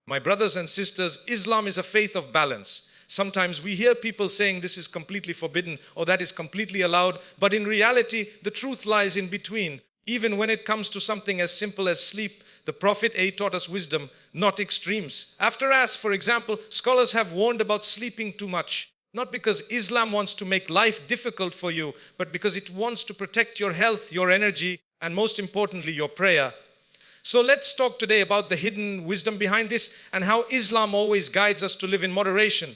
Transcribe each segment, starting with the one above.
My brothers and sisters, Islam is a faith of balance. Sometimes we hear people saying this is completely forbidden or that is completely allowed, but in reality, the truth lies in between. Even when it comes to something as simple as sleep, the Prophet taught us wisdom, not extremes. After as, for example, scholars have warned about sleeping too much. Not because Islam wants to make life difficult for you, but because it wants to protect your health, your energy, and most importantly, your prayer. So let's talk today about the hidden wisdom behind this and how Islam always guides us to live in moderation.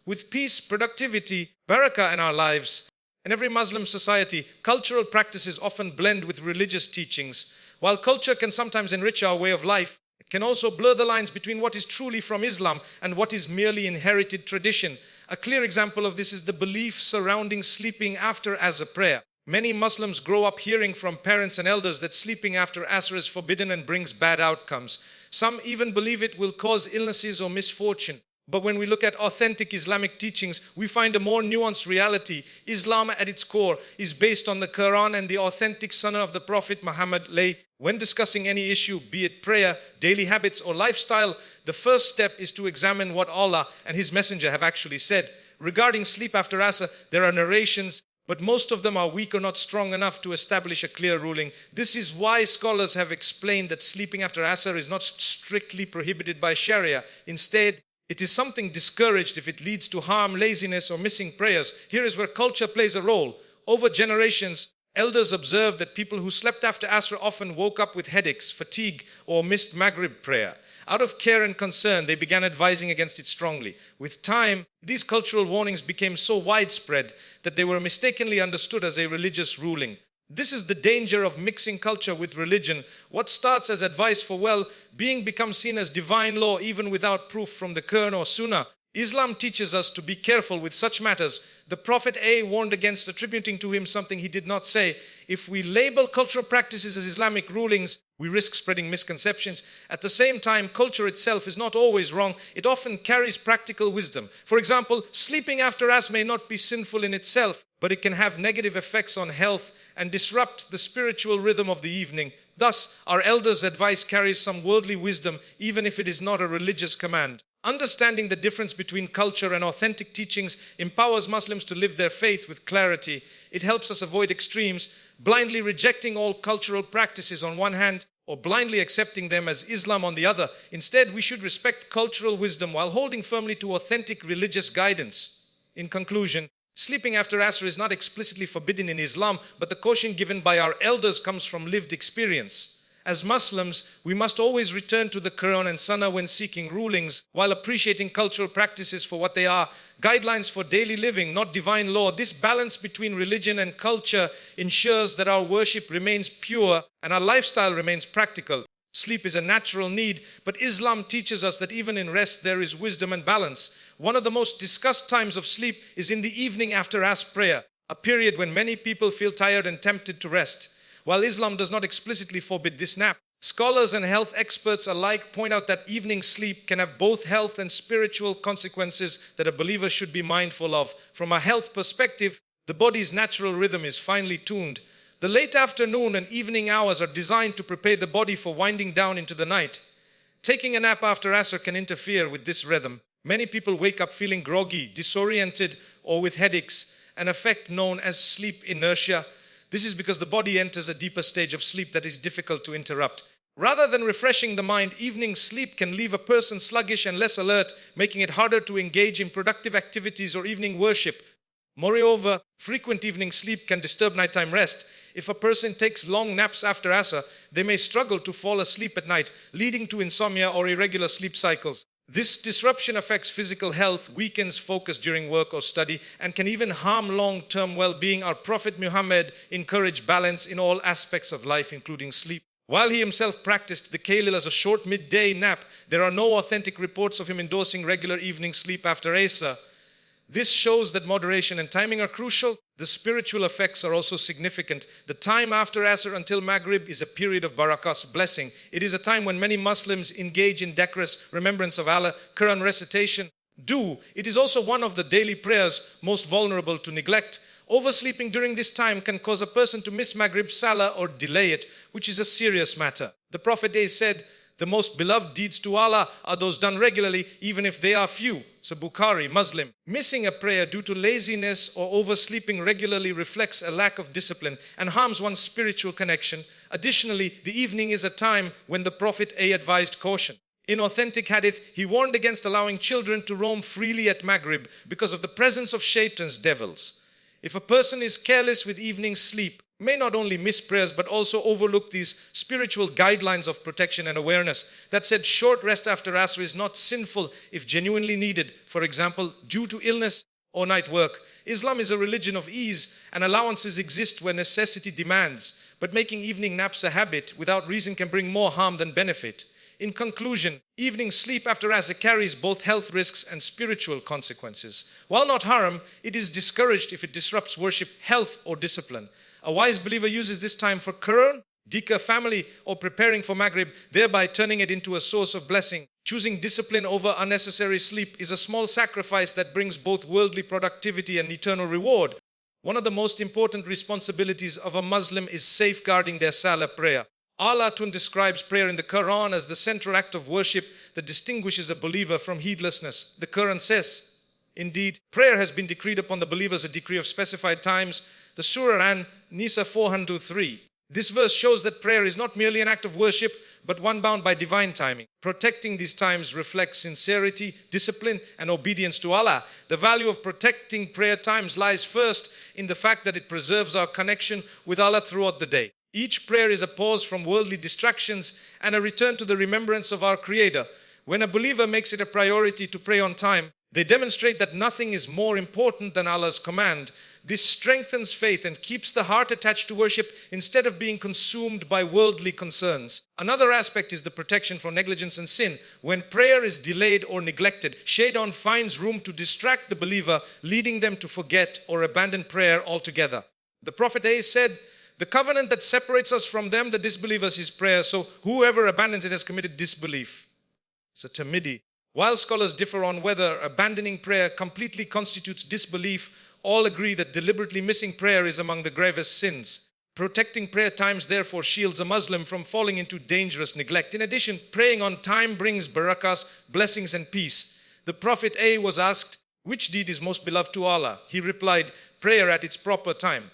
With peace, productivity, barakah in our lives. In every Muslim society, cultural practices often blend with religious teachings. While culture can sometimes enrich our way of life, it can also blur the lines between what is truly from Islam and what is merely inherited tradition. A clear example of this is the belief surrounding sleeping after as a prayer. Many Muslims grow up hearing from parents and elders that sleeping after Asr is forbidden and brings bad outcomes. Some even believe it will cause illnesses or misfortune. But when we look at authentic Islamic teachings, we find a more nuanced reality. Islam at its core is based on the Qur'an and the authentic Sunnah of the Prophet Muhammad. When discussing any issue, be it prayer, daily habits or lifestyle, the first step is to examine what Allah and His Messenger have actually said. Regarding sleep after Asr, there are narrations, but most of them are weak or not strong enough to establish a clear ruling. This is why scholars have explained that sleeping after Asr is not strictly prohibited by Sharia. Instead, it is something discouraged if it leads to harm, laziness, or missing prayers. Here is where culture plays a role. Over generations, elders observed that people who slept after Asr often woke up with headaches, fatigue, or missed Maghrib prayer. Out of care and concern, they began advising against it strongly. With time, these cultural warnings became so widespread that they were mistakenly understood as a religious ruling. This is the danger of mixing culture with religion. What starts as advice for well-being becomes seen as divine law even without proof from the Qur'an or Sunnah. Islam teaches us to be careful with such matters. The Prophet warned against attributing to him something he did not say. If we label cultural practices as Islamic rulings, we risk spreading misconceptions. At the same time, culture itself is not always wrong. It often carries practical wisdom. For example, sleeping after Asr may not be sinful in itself, but it can have negative effects on health and disrupt the spiritual rhythm of the evening. Thus, our elders' advice carries some worldly wisdom, even if it is not a religious command. Understanding the difference between culture and authentic teachings empowers Muslims to live their faith with clarity. It helps us avoid extremes, blindly rejecting all cultural practices on one hand, or blindly accepting them as Islam on the other. Instead, we should respect cultural wisdom while holding firmly to authentic religious guidance. In conclusion, sleeping after Asr is not explicitly forbidden in Islam, but the caution given by our elders comes from lived experience. As Muslims, we must always return to the Qur'an and Sunnah when seeking rulings, while appreciating cultural practices for what they are, guidelines for daily living, not divine law. This balance between religion and culture ensures that our worship remains pure and our lifestyle remains practical. Sleep is a natural need, but Islam teaches us that even in rest there is wisdom and balance. One of the most discussed times of sleep is in the evening after Asr prayer, a period when many people feel tired and tempted to rest. While Islam does not explicitly forbid this nap, scholars and health experts alike point out that evening sleep can have both health and spiritual consequences that a believer should be mindful of. From a health perspective, the body's natural rhythm is finely tuned. The late afternoon and evening hours are designed to prepare the body for winding down into the night. Taking a nap after Asr can interfere with this rhythm. Many people wake up feeling groggy, disoriented, or with headaches, an effect known as sleep inertia. This is because the body enters a deeper stage of sleep that is difficult to interrupt. Rather than refreshing the mind, evening sleep can leave a person sluggish and less alert, making it harder to engage in productive activities or evening worship. Moreover, frequent evening sleep can disturb nighttime rest. If a person takes long naps after Asr, they may struggle to fall asleep at night, leading to insomnia or irregular sleep cycles. This disruption affects physical health, weakens focus during work or study, and can even harm long-term well-being. Our Prophet Muhammad encouraged balance in all aspects of life, including sleep. While he himself practiced the Qailil as a short midday nap, there are no authentic reports of him endorsing regular evening sleep after Asr. This shows that moderation and timing are crucial. The spiritual effects are also significant. The time after Asr until Maghrib is a period of Barakah's blessing. It is a time when many Muslims engage in decorous remembrance of Allah, Qur'an recitation. It is also one of the daily prayers most vulnerable to neglect. Oversleeping during this time can cause a person to miss Maghrib Salah or delay it, which is a serious matter. The Prophet said, The most beloved deeds to Allah are those done regularly, even if they are few. So Bukhari, Muslim. Missing a prayer due to laziness or oversleeping regularly reflects a lack of discipline and harms one's spiritual connection. Additionally, the evening is a time when the Prophet advised caution. In authentic hadith, he warned against allowing children to roam freely at Maghrib because of the presence of shaitans, devils. If a person is careless with evening sleep, may not only miss prayers but also overlook these spiritual guidelines of protection and awareness. That said, short rest after Asr is not sinful if genuinely needed, for example, due to illness or night work. Islam is a religion of ease, and allowances exist where necessity demands, but making evening naps a habit without reason can bring more harm than benefit. In conclusion, evening sleep after Asr carries both health risks and spiritual consequences. While not haram, it is discouraged if it disrupts worship, health or discipline. A wise believer uses this time for Qur'an, dhikr, family, or preparing for Maghrib, thereby turning it into a source of blessing. Choosing discipline over unnecessary sleep is a small sacrifice that brings both worldly productivity and eternal reward. One of the most important responsibilities of a Muslim is safeguarding their salah prayer. Allah describes prayer in the Qur'an as the central act of worship that distinguishes a believer from heedlessness. The Qur'an says, indeed, prayer has been decreed upon the believers a decree of specified times. The Surah An, Nisa 403. This verse shows that prayer is not merely an act of worship, but one bound by divine timing. Protecting these times reflects sincerity, discipline, and obedience to Allah. The value of protecting prayer times lies first in the fact that it preserves our connection with Allah throughout the day. Each prayer is a pause from worldly distractions and a return to the remembrance of our Creator. When a believer makes it a priority to pray on time, they demonstrate that nothing is more important than Allah's command. This strengthens faith and keeps the heart attached to worship instead of being consumed by worldly concerns. Another aspect is the protection from negligence and sin. When prayer is delayed or neglected, Shaitan finds room to distract the believer, leading them to forget or abandon prayer altogether. The Prophet said, "The covenant that separates us from them, the disbelievers, is prayer. So whoever abandons it has committed disbelief." So Tirmidhi. While scholars differ on whether abandoning prayer completely constitutes disbelief, all agree that deliberately missing prayer is among the gravest sins. Protecting prayer times therefore shields a Muslim from falling into dangerous neglect. In addition, praying on time brings barakahs, blessings and peace. The Prophet was asked, which deed is most beloved to Allah? He replied, prayer at its proper time.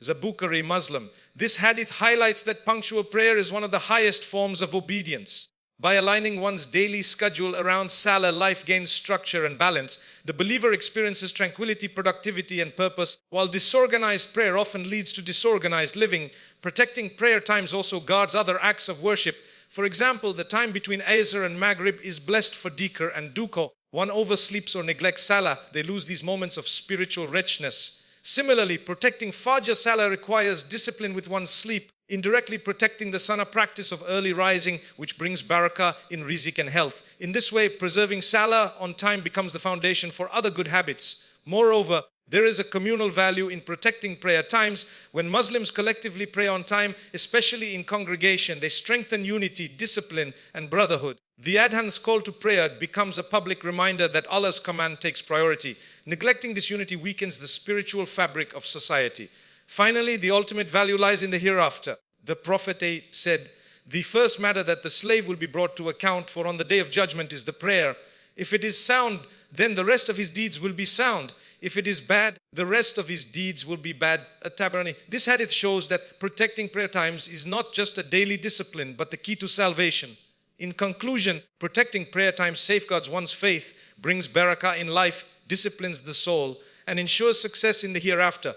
Zabukhari, Muslim. This hadith highlights that punctual prayer is one of the highest forms of obedience. By aligning one's daily schedule around salah, life gains structure and balance. The believer experiences tranquility, productivity and purpose, while disorganized prayer often leads to disorganized living. Protecting prayer times also guards other acts of worship. For example, the time between Asr and Maghrib is blessed for dhikr and duko. One oversleeps or neglects salah, they lose these moments of spiritual richness. Similarly, protecting Fajr Salah requires discipline with one's sleep, indirectly protecting the Sunnah practice of early rising, which brings barakah in rizq and health. In this way, preserving Salah on time becomes the foundation for other good habits. Moreover, there is a communal value in protecting prayer times. When Muslims collectively pray on time, especially in congregation, they strengthen unity, discipline, and brotherhood. The adhan's call to prayer becomes a public reminder that Allah's command takes priority. Neglecting this unity weakens the spiritual fabric of society. Finally, the ultimate value lies in the hereafter. The Prophet said, "The first matter that the slave will be brought to account for on the day of judgment is the prayer. If it is sound, then the rest of his deeds will be sound. If it is bad, the rest of his deeds will be bad." At-Tabarani. This hadith shows that protecting prayer times is not just a daily discipline, but the key to salvation. In conclusion, protecting prayer times safeguards one's faith, brings barakah in life, disciplines the soul, and ensures success in the hereafter.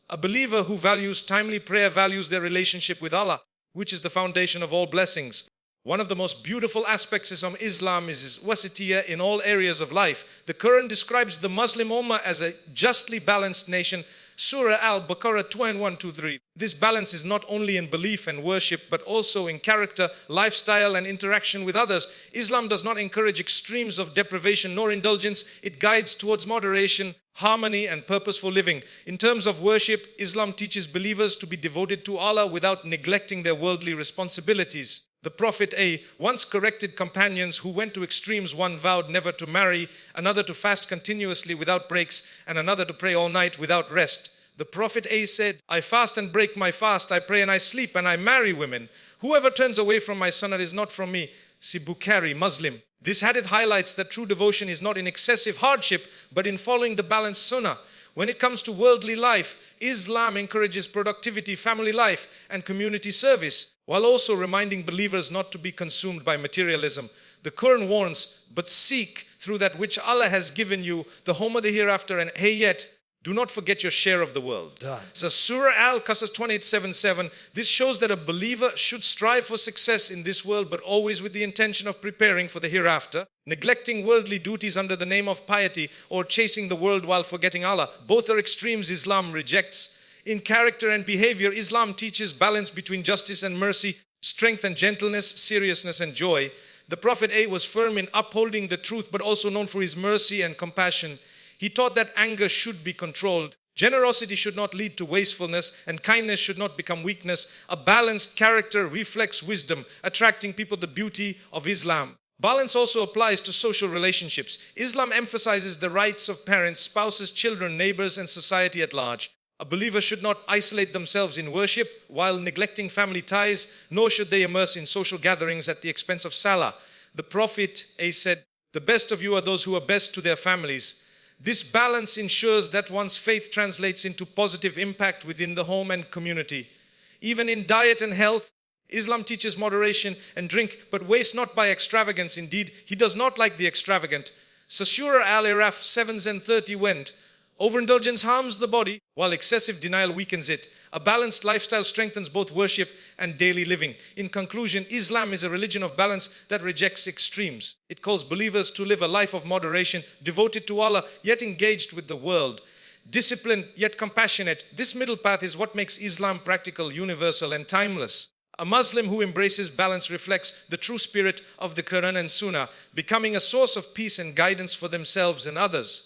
A believer who values timely prayer values their relationship with Allah, which is the foundation of all blessings. One of the most beautiful aspects of Islam is its wasatiyah in all areas of life. The Qur'an describes the Muslim Ummah as a justly balanced nation. Surah Al-Baqarah 21-3. This balance is not only in belief and worship, but also in character, lifestyle, and interaction with others. Islam does not encourage extremes of deprivation nor indulgence. It guides towards moderation, harmony, and purposeful living. In terms of worship, Islam teaches believers to be devoted to Allah without neglecting their worldly responsibilities. The Prophet once corrected companions who went to extremes. One vowed never to marry, another to fast continuously without breaks, and another to pray all night without rest. The Prophet said, "I fast and break my fast, I pray and I sleep and I marry women. Whoever turns away from my sunnah is not from me." See Bukhari, Muslim. This hadith highlights that true devotion is not in excessive hardship, but in following the balanced sunnah. When it comes to worldly life, Islam encourages productivity, family life, and community service, while also reminding believers not to be consumed by materialism. The Qur'an warns, but seek through that which Allah has given you the home of the hereafter, and hey yet, do not forget your share of the world. So Surah Al-Qasas 28:7, this shows that a believer should strive for success in this world, but always with the intention of preparing for the hereafter. Neglecting worldly duties under the name of piety or chasing the world while forgetting Allah, both are extremes Islam rejects. In character and behavior, Islam teaches balance between justice and mercy, strength and gentleness, seriousness and joy. The Prophet was firm in upholding the truth, but also known for his mercy and compassion. He taught that anger should be controlled. Generosity should not lead to wastefulness, and kindness should not become weakness. A balanced character reflects wisdom, attracting people the beauty of Islam. Balance also applies to social relationships. Islam emphasizes the rights of parents, spouses, children, neighbors, and society at large. A believer should not isolate themselves in worship while neglecting family ties, nor should they immerse in social gatherings at the expense of salah. The Prophet said, "The best of you are those who are best to their families." This balance ensures that one's faith translates into positive impact within the home and community. Even in diet and health, Islam teaches moderation and drink, but waste not by extravagance. Indeed, He does not like the extravagant. So Surah Al-Iraf 7:30 went, overindulgence harms the body, while excessive denial weakens it. A balanced lifestyle strengthens both worship and daily living. In conclusion, Islam is a religion of balance that rejects extremes. It calls believers to live a life of moderation, devoted to Allah, yet engaged with the world. Disciplined, yet compassionate. This middle path is what makes Islam practical, universal, and timeless. A Muslim who embraces balance reflects the true spirit of the Qur'an and Sunnah, becoming a source of peace and guidance for themselves and others.